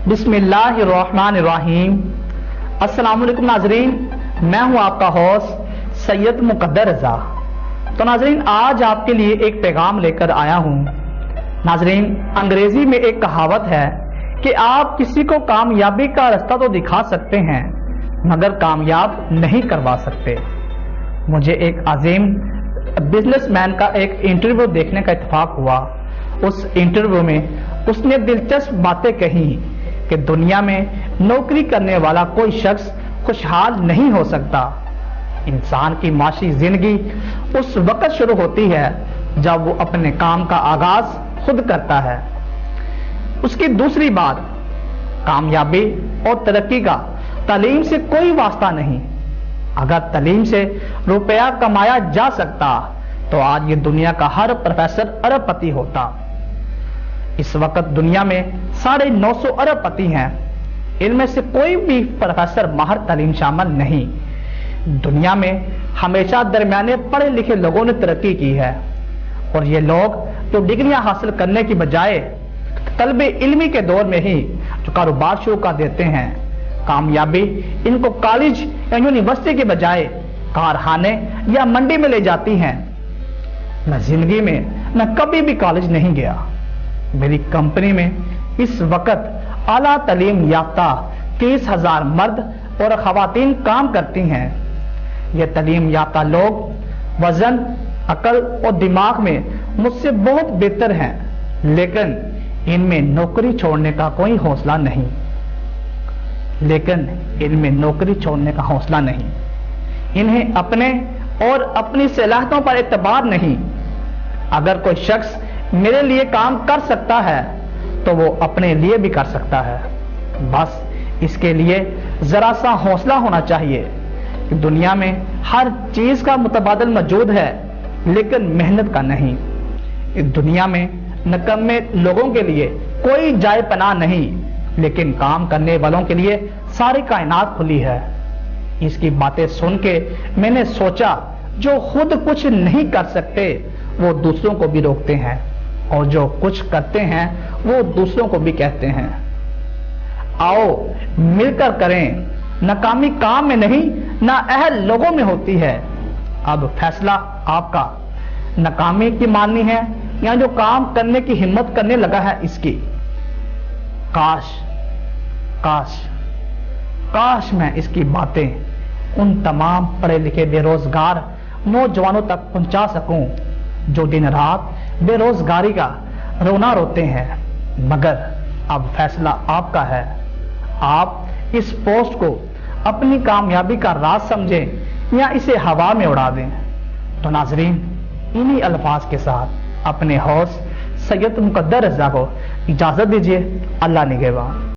बिस्मिल्लाहिर्रहमानिर्रहीम। अस्सलाम वालेकुम नाजरीन, मैं हूं आपका होस्ट सैयद मुकद्दर रजा। तो नाजरीन, आज आपके लिए एक पैगाम लेकर आया हूं। नाजरीन, अंग्रेजी में एक कहावत है कि आप किसी को कामयाबी का रास्ता तो दिखा सकते हैं मगर कामयाब नहीं करवा सकते। मुझे एक अजीम बिजनेसमैन का एक इंटरव्यू देखने का इत्तेफाक हुआ। उस इंटरव्यू में उसने दिलचस्प बातें कही कि दुनिया में नौकरी करने वाला कोई शख्स खुशहाल नहीं हो सकता। इंसान की माशी जिंदगी उस वक्त शुरू होती है जब वो अपने काम का आगाज खुद करता है। उसकी दूसरी बात, कामयाबी और तरक्की का तालीम से कोई वास्ता नहीं। अगर तालीम से रुपया कमाया जा सकता तो आज ये दुनिया का हर प्रोफेसर अरबपति होता। इस वक्त दुनिया में 950 अरबपति हैं। इनमें से कोई भी प्रोफेसर माहिर तालीम शामिल नहीं। दुनिया में हमेशा दरमियाने पढ़े लिखे लोगों ने तरक्की की है और ये लोग जो डिग्रियां हासिल करने की बजाय तलबे इल्मी के दौर में ही जो कारोबार शुरू कर देते हैं, कामयाबी इनको कॉलेज या यूनिवर्सिटी के बजाय कारखाने या मंडी में ले जाती हैं। मैं जिंदगी में मैं कभी भी कॉलेज नहीं गया। मेरी कंपनी में इस वक्त आला तालीम याफ्ता 30,000 मर्द और खवातीन काम करती हैं। ये तालीम याफ्ता लोग वजन, अकल और दिमाग में मुझसे बहुत बेहतर हैं, लेकिन इनमें नौकरी छोड़ने का कोई हौसला नहीं। इन्हें अपने और अपनी सलाहियतों पर एतबार नहीं। अगर कोई शख्स मेरे लिए काम कर सकता है तो वो अपने लिए भी कर सकता है। बस इसके लिए जरा सा हौसला होना चाहिए कि दुनिया में हर चीज का मुतबादल मौजूद है लेकिन मेहनत का नहीं। इस दुनिया में नकम्मे लोगों के लिए कोई जाए पनाह नहीं, लेकिन काम करने वालों के लिए सारी कायनात खुली है। इसकी बातें सुन के मैंने सोचा, जो खुद कुछ नहीं कर सकते वो दूसरों को भी रोकते हैं और जो कुछ करते हैं वो दूसरों को भी कहते हैं। आओ मिलकर करें। नाकामी काम में नहीं, ना अहल लोगों में होती है। अब फैसला आपका, नाकामी की माननी है या जो काम करने की हिम्मत करने लगा है इसकी। काश काश काश मैं इसकी बातें उन तमाम पढ़े लिखे बेरोजगार नौजवानों तक पहुंचा सकूं जो दिन रात बेरोजगारी का रोना रोते हैं। मगर अब फैसला आपका है। आप इस पोस्ट को अपनी कामयाबी का राज समझें या इसे हवा में उड़ा दें। तो नाजरीन, इन्हीं अल्फाज के साथ अपने होस्ट सैयद मुकद्दर रजा को इजाजत दीजिए। अल्लाह निगहबान।